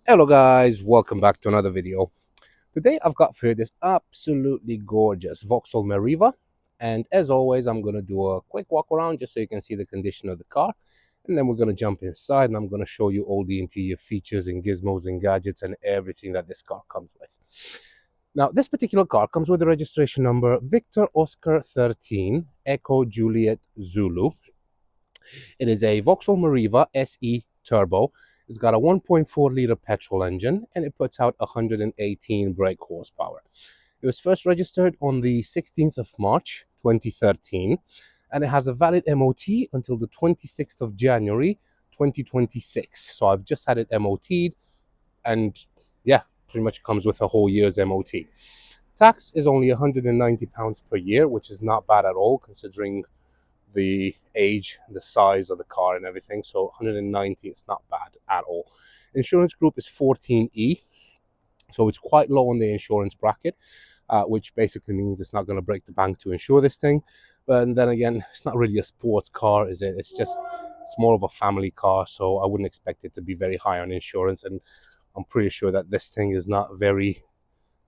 Hello guys, welcome back to another video. Today I've got for you this absolutely gorgeous Vauxhall Meriva, and as always I'm going to do a quick walk around just so you can see the condition of the car, and then we're going to jump inside and I'm going to show you all the interior features and gizmos and gadgets and everything that this car comes with. Now this particular car comes with the registration number Victor Oscar 13 Echo Juliet Zulu. It is a Vauxhall Meriva SE Turbo. It's got a 1.4-liter petrol engine and it puts out 118 brake horsepower. It was first registered on the 16th of March 2013 and it has a valid MOT until the 26th of January 2026. So I've just had it MOT'd and yeah, pretty much comes with a whole year's MOT. Tax is only £190 per year, which is not bad at all considering the age, the size of the car and everything. So 190 is not bad at all. Insurance group is 14E, so it's quite low on the insurance bracket, which basically means it's not going to break the bank to insure this thing. But then again, it's not really a sports car, is it? It's more of a family car, so I wouldn't expect it to be very high on insurance. And I'm pretty sure that this thing is not very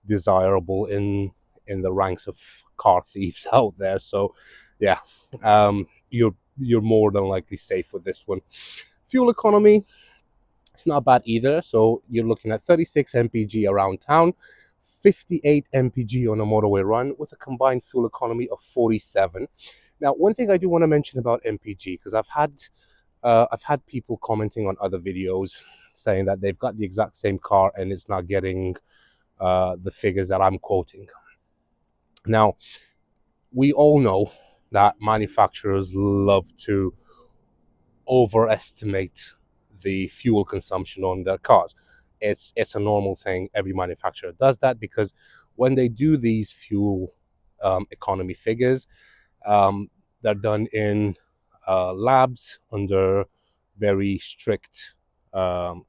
desirable in the ranks of car thieves out there. So yeah, you're more than likely safe with this one. Fuel economy, it's not bad either. So you're looking at 36 mpg around town, 58 mpg on a motorway run with a combined fuel economy of 47. Now, one thing I do want to mention about mpg, because I've had people commenting on other videos saying that they've got the exact same car and it's not getting the figures that I'm quoting. Now, we all know that manufacturers love to overestimate the fuel consumption on their cars. It's a normal thing. Every manufacturer does that because when they do these fuel economy figures, they're done in labs under very strict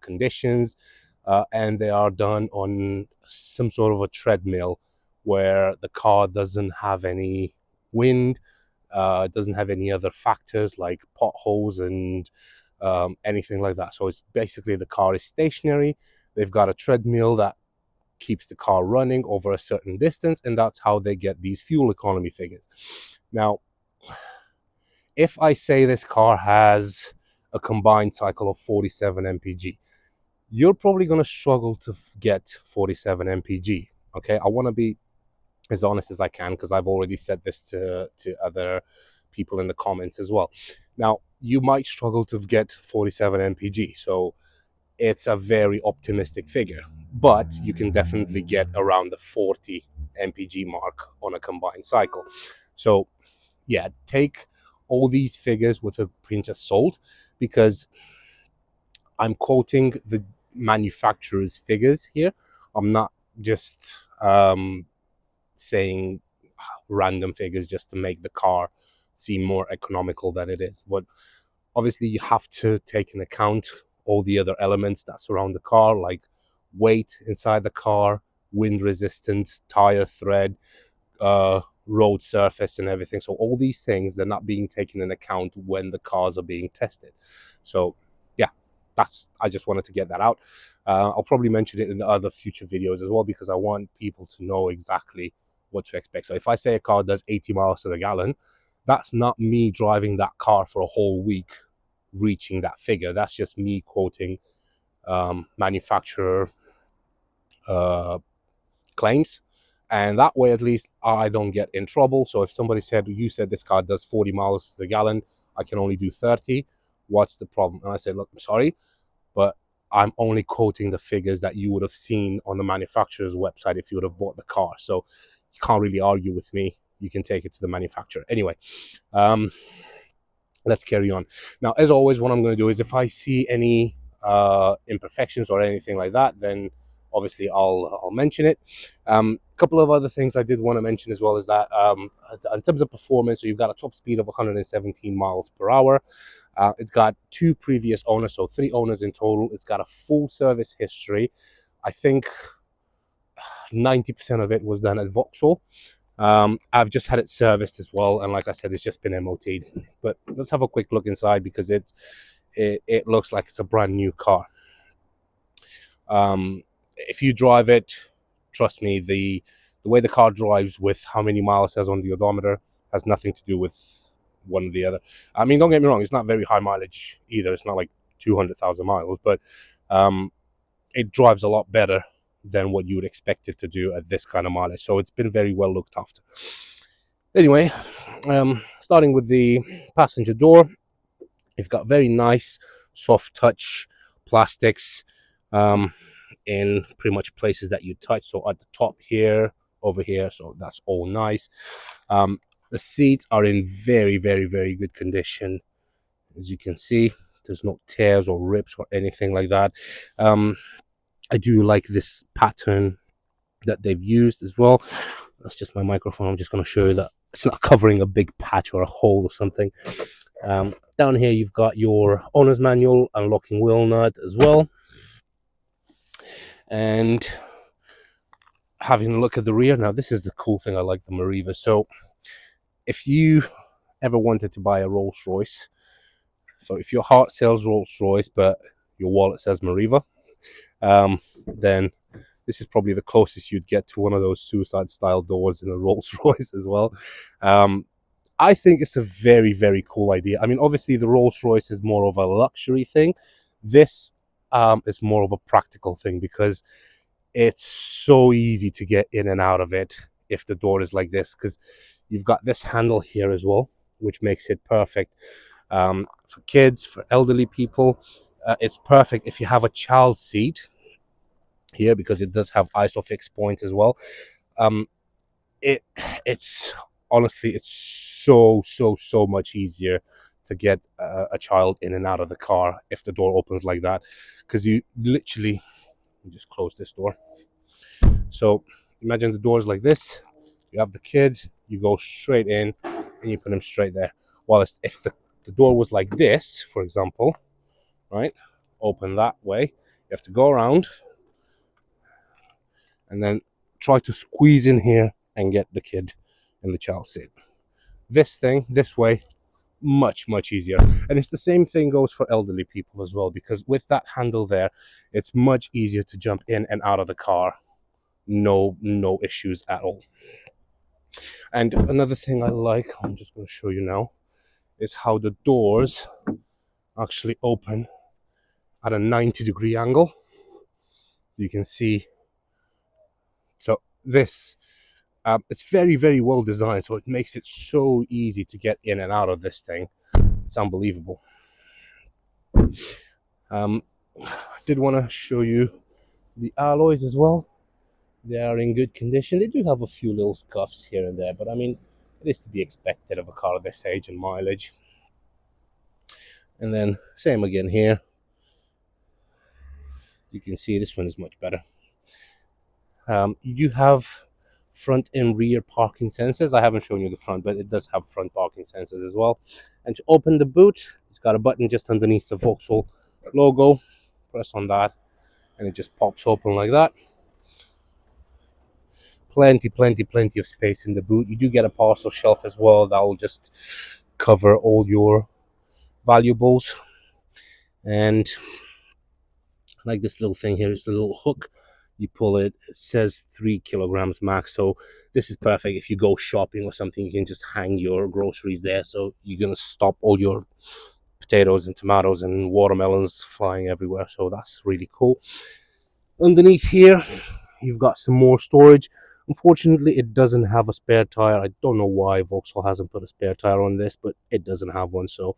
conditions, and they are done on some sort of a treadmill where the car doesn't have any wind, doesn't have any other factors like potholes and anything like that. So it's basically the car is stationary. They've got a treadmill that keeps the car running over a certain distance, and that's how they get these fuel economy figures. Now, if I say this car has a combined cycle of 47 mpg, you're probably going to struggle to get 47 mpg. Okay, I want to be as honest as I can because I've already said this to other people in the comments as well. Now, you might struggle to get 47 mpg, so it's a very optimistic figure, but you can definitely get around the 40 mpg mark on a combined cycle. So yeah, take all these figures with a pinch of salt because I'm quoting the manufacturer's figures here. I'm not just saying random figures just to make the car seem more economical than it is. But obviously, you have to take into account all the other elements that surround the car, like weight inside the car, wind resistance, tire tread, road surface, and everything. So all these things, they're not being taken into account when the cars are being tested. So yeah, I just wanted to get that out. I'll probably mention it in other future videos as well because I want people to know exactly what to expect. So if I say a car does 80 miles to the gallon, that's not me driving that car for a whole week reaching that figure. That's just me quoting manufacturer claims, and that way at least I don't get in trouble. So if somebody said, you said this car does 40 miles to the gallon, I can only do 30, what's the problem? And I said, look, I'm sorry, but I'm only quoting the figures that you would have seen on the manufacturer's website if you would have bought the car. So you can't really argue with me. You can take it to the manufacturer. Anyway, let's carry on. Now, as always, what I'm going to do is if I see any imperfections or anything like that, then obviously I'll mention it. A couple of other things I did want to mention as well is that in terms of performance, so you've got a top speed of 117 miles per hour. It's got 2 previous owners, so 3 owners in total. It's got a full service history. I think 90% of it was done at Vauxhall. I've just had it serviced as well, and like I said, it's just been MOT'd. But let's have a quick look inside because it looks like it's a brand new car. If you drive it, trust me, the way the car drives with how many miles it says on the odometer has nothing to do with one or the other. I mean, don't get me wrong, it's not very high mileage either. It's not like 200,000 miles, but um, it drives a lot better than what you would expect it to do at this kind of mileage. So it's been very well looked after. Anyway, starting with the passenger door, you've got very nice soft touch plastics in pretty much places that you touch. So at the top here, over here, so that's all nice. The seats are in very, very, very good condition. As you can see, there's no tears or rips or anything like that. I do like this pattern that they've used as well. That's just my microphone. I'm just going to show you that it's not covering a big patch or a hole or something. Down here you've got your owner's manual and locking wheel nut as well. And having a look at the rear, now this is the cool thing I like the Meriva. So if you ever wanted to buy a Rolls Royce, so if your heart sells Rolls Royce but your wallet says Meriva, then this is probably the closest you'd get to one of those suicide style doors in a Rolls Royce as well. I think it's a very, very cool idea. I mean, obviously the Rolls Royce is more of a luxury thing. This is more of a practical thing because it's so easy to get in and out of it if the door is like this, because you've got this handle here as well, which makes it perfect for kids, for elderly people. It's perfect if you have a child seat here because it does have isofix points as well. It's honestly, it's so much easier to get a child in and out of the car if the door opens like that, because you literally, let me just close this door. So imagine the doors like this, you have the kid, you go straight in and you put him straight there. Whilst if the door was like this, for example, right, open that way, you have to go around and then try to squeeze in here and get the kid in the child seat. This thing, this way, much easier. And it's the same thing goes for elderly people as well, because with that handle there, it's much easier to jump in and out of the car. No issues at all. And another thing I like, I'm just going to show you now, is how the doors actually open at a 90-degree angle. You can see, so this it's very well designed, so it makes it so easy to get in and out of this thing. It's unbelievable. I did want to show you the alloys as well. They are in good condition. They do have a few little scuffs here and there, but I mean, it is to be expected of a car of this age and mileage. And then same again here. You can see this one is much better. You do have front and rear parking sensors. I haven't shown you the front, but it does have front parking sensors as well. And to open the boot, it's got a button just underneath the Vauxhall logo. Press on that and it just pops open like that. Plenty of space in the boot. You do get a parcel shelf as well that will just cover all your valuables. And like this little thing here is the little hook. You pull it, it says 3 kilograms max. So this is perfect if you go shopping or something. You can just hang your groceries there, so you're gonna stop all your potatoes and tomatoes and watermelons flying everywhere. So that's really cool. Underneath here you've got some more storage. Unfortunately, it doesn't have a spare tire. I don't know why Vauxhall hasn't put a spare tire on this, but it doesn't have one, so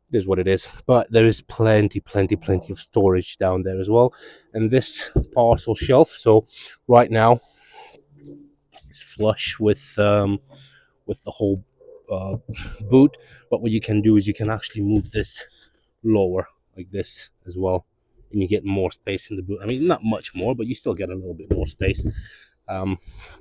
it is what it is. But there is plenty of storage down there as well. And this parcel shelf, so right now it's flush with the whole boot. But what you can do is you can actually move this lower like this as well, and you get more space in the boot. I mean, not much more, but you still get a little bit more space. And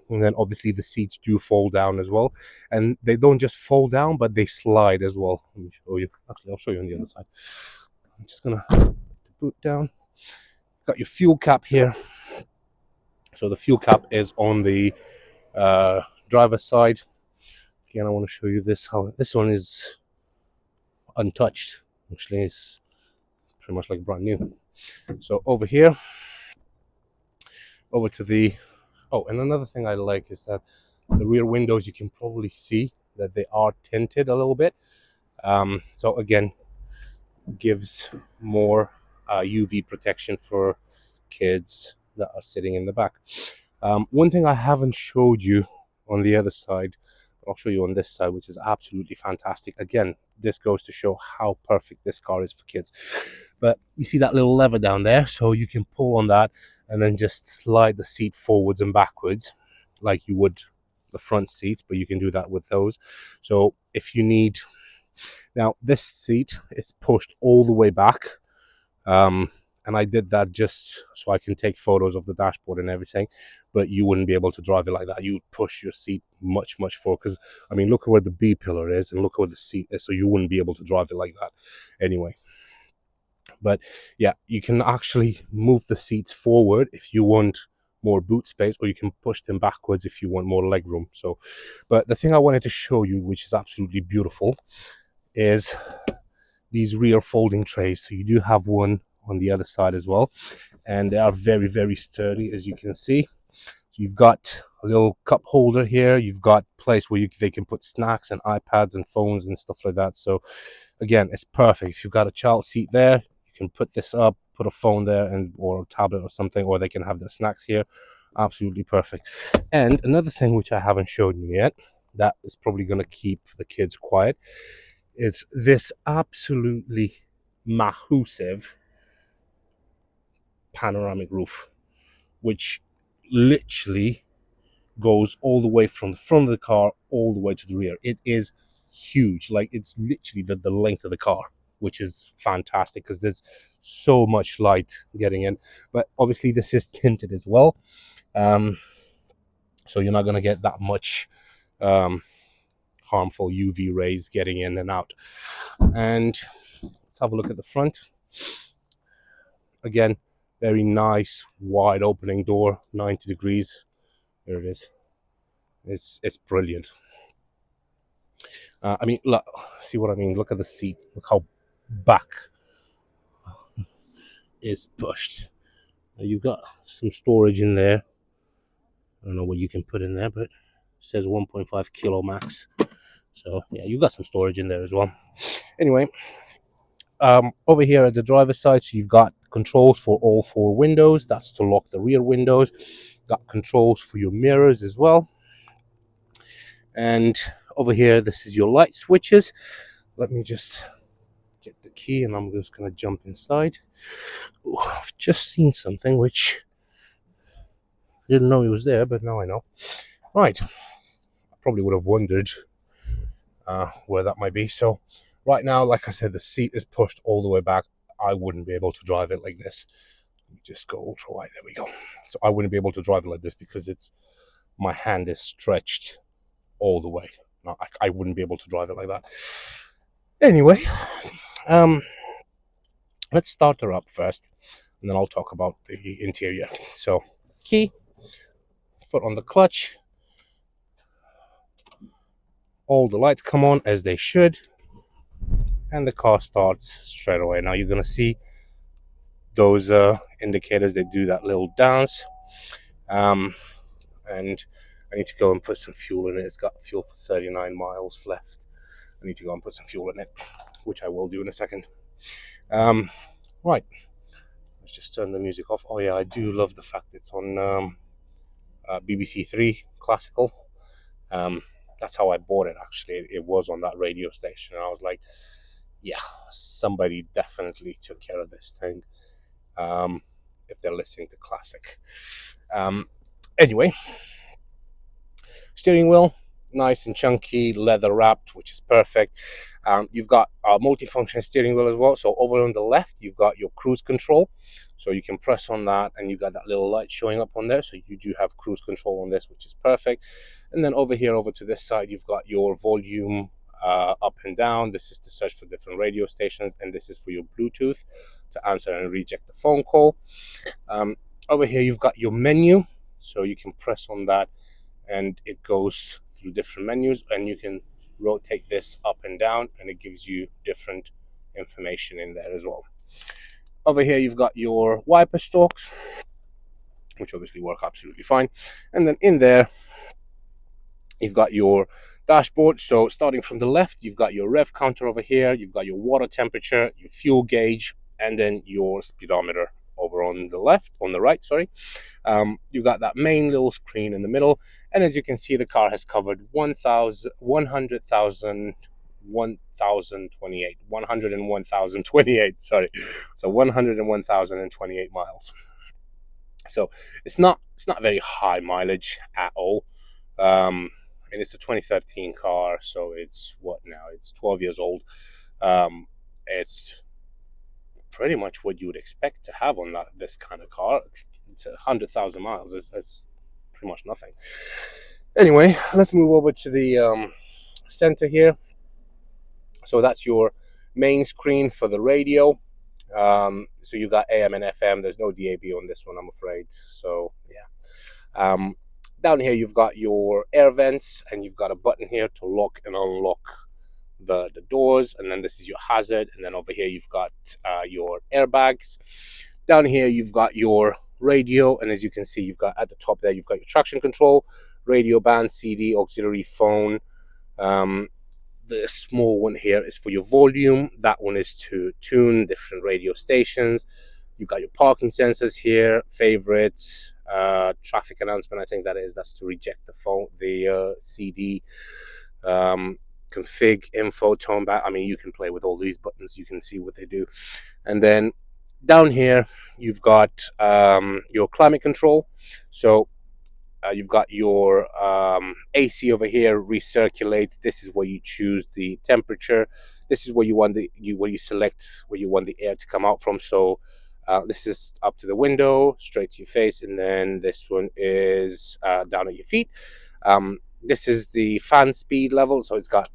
then obviously the seats do fold down as well, and they don't just fold down, but they slide as well. Let me show you. Actually, I'll show you on the other side. I'm just gonna put the boot down. Got your fuel cap here. So the fuel cap is on the driver's side. Again, I want to show you this. How this one is untouched. Actually, it's pretty much like brand new. So over here, over to the, oh, and another thing I like is that the rear windows, you can probably see that they are tinted a little bit. So again, gives more UV protection for kids that are sitting in the back. One thing I haven't showed you on the other side, I'll show you on this side, which is absolutely fantastic. Again, this goes to show how perfect this car is for kids. But you see that little lever down there, so you can pull on that and then just slide the seat forwards and backwards like you would the front seats, but you can do that with those. So if you need, now this seat is pushed all the way back, and I did that just so I can take photos of the dashboard and everything, but you wouldn't be able to drive it like that. You would push your seat much, much forward, because, I mean, look at where the B pillar is and look at where the seat is, so you wouldn't be able to drive it like that anyway. But yeah, you can actually move the seats forward if you want more boot space, or you can push them backwards if you want more leg room. So, but the thing I wanted to show you, which is absolutely beautiful, is these rear folding trays. So you do have one on the other side as well, and they are very, very sturdy, as you can see. So you've got a little cup holder here, you've got place where they can put snacks and iPads and phones and stuff like that. So again, it's perfect. If you've got a child seat there, you can put this up, put a phone there, and or a tablet or something, or they can have their snacks here. Absolutely perfect. And another thing which I haven't shown you yet, that is probably going to keep the kids quiet, is this absolutely massive panoramic roof, which literally goes all the way from the front of the car all the way to the rear. It is huge. Like, it's literally the length of the car, which is fantastic because there's so much light getting in. But obviously this is tinted as well, so you're not going to get that much harmful UV rays getting in and out. And let's have a look at the front. Again, very nice wide opening door, 90 degrees. There it is. It's brilliant. I mean, look, see what I mean? Look at the seat. Look how back is pushed. You've got some storage in there. I don't know what you can put in there, but it says 1.5 kilo max. So yeah, you've got some storage in there as well. Anyway, over here at the driver's side, so you've got controls for all four windows. That's to lock the rear windows. Got controls for your mirrors as well. And over here, this is your light switches. Let me just get the key and I'm just going to jump inside. Ooh, I've just seen something which I didn't know it was there, but now I know. Right, I probably would have wondered where that might be. So right now, like I said, the seat is pushed all the way back. I wouldn't be able to drive it like this. Let me just go ultra wide. There we go. So I wouldn't be able to drive it like this because my hand is stretched all the way. No, I wouldn't be able to drive it like that. Anyway, let's start her up first, and then I'll talk about the interior. So, key, foot on the clutch. All the lights come on as they should, and the car starts straight away. Now you're gonna see those indicators. They do that little dance, and I need to go and put some fuel in it. It's got fuel for 39 miles left. I need to go and put some fuel in it, which I will do in a second. Right, let's just turn the music off. Oh yeah, I do love the fact it's on BBC Three Classical. That's how I bought it, actually. It was on that radio station, and I was like, yeah, somebody definitely took care of this thing, if they're listening to classic. Anyway, steering wheel, nice and chunky, leather wrapped, which is perfect. You've got a multifunction steering wheel as well. So over on the left, you've got your cruise control. So you can press on that and you've got that little light showing up on there. So you do have cruise control on this, which is perfect. And then over here, over to this side, you've got your volume up and down. This is to search for different radio stations, and this is for your Bluetooth to answer and reject the phone call. Over here, you've got your menu. So you can press on that and it goes through different menus, and you can rotate this up and down and it gives you different information in there as well. Over here you've got your wiper stalks. which obviously work absolutely fine. And then in there, you've got your dashboard. So starting from the left, you've got your rev counter over here, you've got your water temperature, your fuel gauge, and then your speedometer over on the left, on the right, sorry. You've got that main little screen in the middle, and as you can see, the car has covered 101,028, sorry. So 101,028 miles. So it's not very high mileage at all. I mean, it's a 2013 car, so it's what now? It's 12 years old. It's pretty much what you would expect to have on this kind of car. It's 100,000 miles. It's pretty much nothing. Anyway, let's move over to the center here. So that's your main screen for the radio. So you got AM and FM. There's no DAB on this one, I'm afraid. So yeah. Down here you've got your air vents, and you've got a button here to lock and unlock the doors, and then this is your hazard, and then over here you've got your airbags. Down here you've got your radio, and as you can see, you've got at the top there, you've got your traction control, radio band, CD, auxiliary phone. The small one here is for your volume. That one is to tune different radio stations. You've got your parking sensors here, favorites, traffic announcement, I think that's to reject the CD, config, info, tone back. I mean, you can play with all these buttons, you can see what they do. And then down here, you've got your climate control. So you've got your AC over here, recirculate. This is where you choose the temperature. This is where you want where you select where you want the air to come out from. So this is up to the window, straight to your face, and then this one is down at your feet. This is the fan speed level, so it's got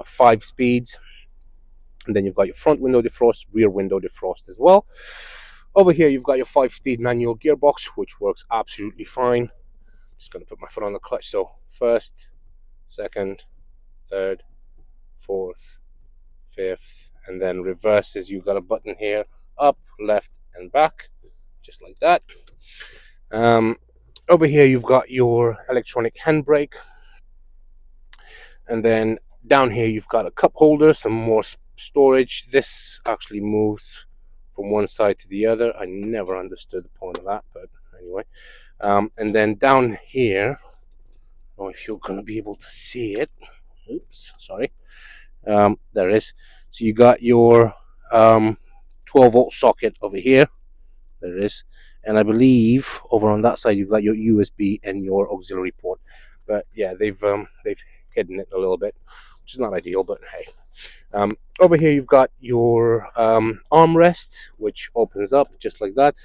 5 speeds. And then you've got your front window defrost, rear window defrost as well. Over here, you've got your 5-speed manual gearbox, which works absolutely fine. Just going to put my foot on the clutch. So first, second, third, fourth, fifth, and then reverses. You've got a button here, up, left, and back, just like that. Over here, you've got your electronic handbrake. And then down here, you've got a cup holder, some more storage. This actually moves from one side to the other. I never understood the point of that, but anyway. And then down here, I don't know if you're going to be able to see it. Oops, sorry. There it is. So you got your 12-volt socket over here. There it is. And I believe over on that side, you've got your USB and your auxiliary port. But yeah, they've hidden it a little bit, which is not ideal, but hey. Over here, you've got your armrest, which opens up just like that.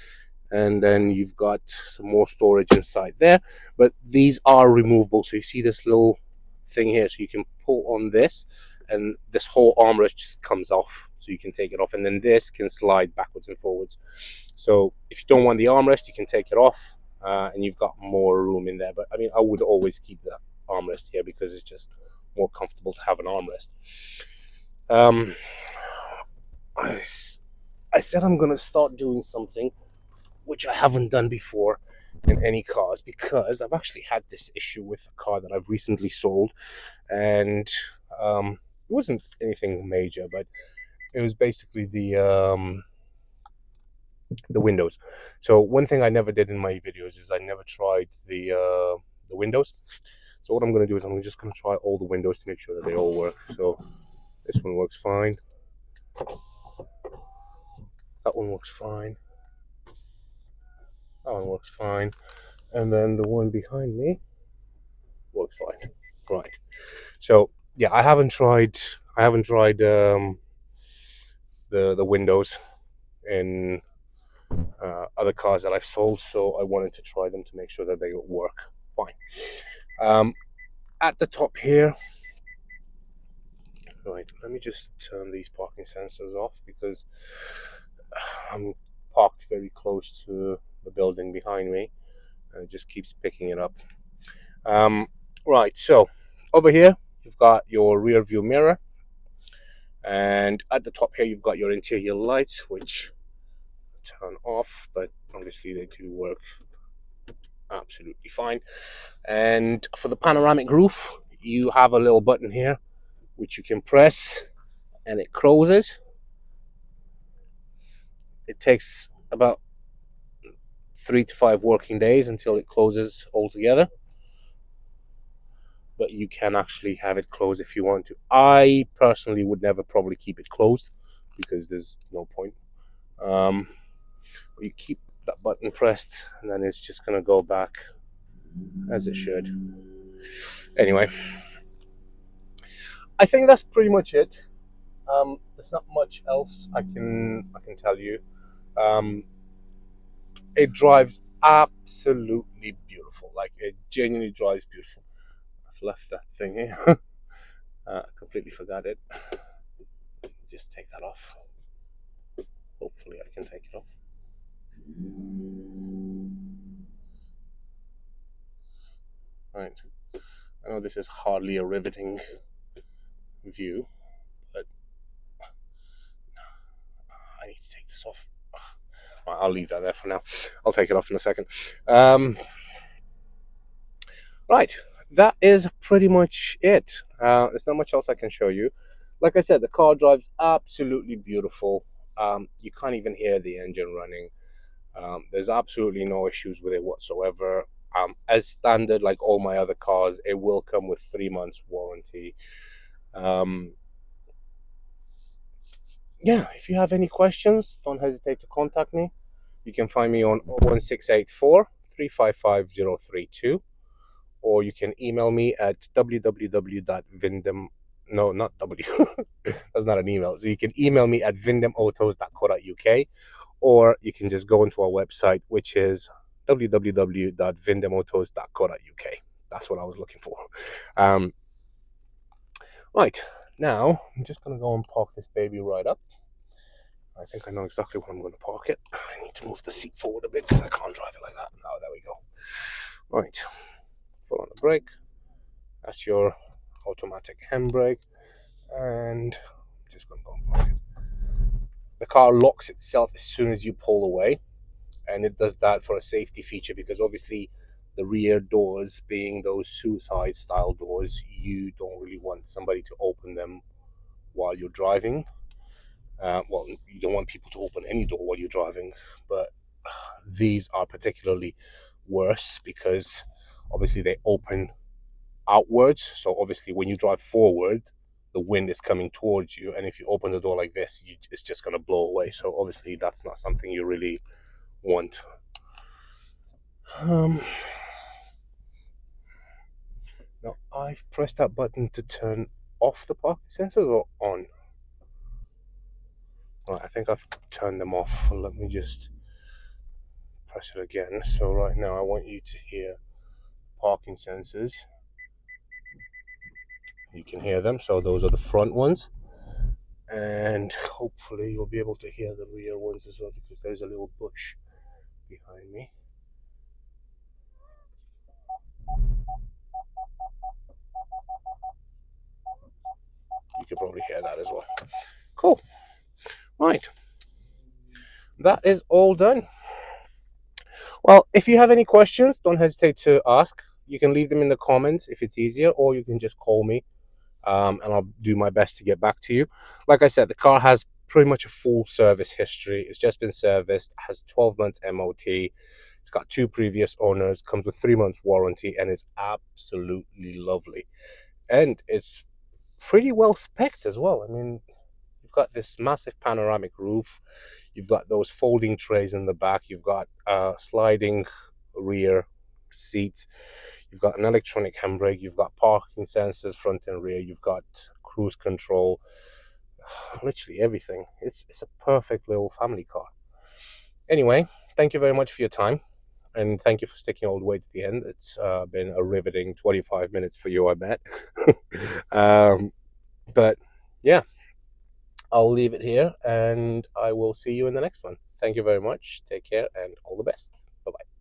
And then you've got some more storage inside there, but these are removable. So you see this little thing here, so you can pull on this, and this whole armrest just comes off, so you can take it off, and then this can slide backwards and forwards. So if you don't want the armrest, you can take it off, and you've got more room in there. But I mean, I would always keep that armrest here because it's just more comfortable to have an armrest. I said I'm gonna start doing something which I haven't done before in any cars, because I've actually had this issue with a car that I've recently sold, and it wasn't anything major, but it was basically the windows. So one thing I never did in my videos is I never tried the windows. So what I'm going to do is I'm just going to try all the windows to make sure that they all work. So this one works fine. That one works fine. That one works fine, and then the one behind me works fine. Right. So yeah, I haven't tried the windows in other cars that I've sold, so I wanted to try them to make sure that they work fine. At the top here, right. Let me just turn these parking sensors off because I'm parked very close to the building behind me, and it just keeps picking it up. Right, so over here you've got your rear view mirror, and at the top here you've got your interior lights, which turn off, but obviously they do work absolutely fine. And for the panoramic roof, you have a little button here which you can press and it closes. It takes about 3 to 5 working days until it closes altogether, but you can actually have it closed if you want to. I personally would never probably keep it closed because there's no point. You keep that button pressed and then it's just going to go back as it should. Anyway, I think that's pretty much it. There's not much else I can tell you. Um, it drives absolutely beautiful. Like, it genuinely drives beautiful. I've left that thing here. I completely forgot it. Just take that off. Hopefully I can take it off. Right. I know this is hardly a riveting view, but I need to take this off. Right, I'll leave that there for now. I'll take it off in a second. Right, that is pretty much it. There's not much else I can show you. Like I said, the car drives absolutely beautiful. You can't even hear the engine running. There's absolutely no issues with it whatsoever. As standard, like all my other cars, it will come with 3 months warranty. Yeah, if you have any questions, don't hesitate to contact me. You can find me on 01684 355 032, or you can email me at www.vindem. No, not W. That's not an email. So you can email me at vindemautos.co.uk, or you can just go into our website, which is www.vindemautos.co.uk. That's what I was looking for. Right, now I'm just going to go and park this baby right up. I think I know exactly where I'm going to park it. I need to move the seat forward a bit because I can't drive it like that. Oh, there we go. Right, full on the brake. That's your automatic handbrake, and I'm just going to go and park it. The car locks itself as soon as you pull away, and it does that for a safety feature because obviously the rear doors, being those suicide style doors, you don't really want somebody to open them while you're driving. Well, you don't want people to open any door while you're driving, but these are particularly worse because obviously they open outwards. So obviously when you drive forward, the wind is coming towards you, and if you open the door like this, it's just going to blow away. So obviously that's not something you really want. Now I've pressed that button to turn off the parking sensors or on. Right, I think I've turned them off. Let me just press it again. So right now I want you to hear parking sensors. You can hear them, so those are the front ones, and hopefully you'll be able to hear the rear ones as well because there's a little bush behind me. You can probably hear that as well. Cool. Right, that is all done. Well, if you have any questions, don't hesitate to ask. You can leave them in the comments if it's easier, or you can just call me, and I'll do my best to get back to you. Like I said, the car has pretty much a full service history. It's just been serviced, has 12 months MOT. It's got 2 previous owners, comes with 3 months warranty, and it's absolutely lovely. And it's pretty well spec'd as well. I mean, you've got this massive panoramic roof. You've got those folding trays in the back. You've got sliding rear seats. You've got an electronic handbrake. You've got parking sensors front and rear. You've got cruise control. Literally everything. It's a perfect little family car. Anyway, thank you very much for your time. And thank you for sticking all the way to the end. It's been a riveting 25 minutes for you, I bet. But yeah, I'll leave it here and I will see you in the next one. Thank you very much. Take care and all the best. Bye-bye.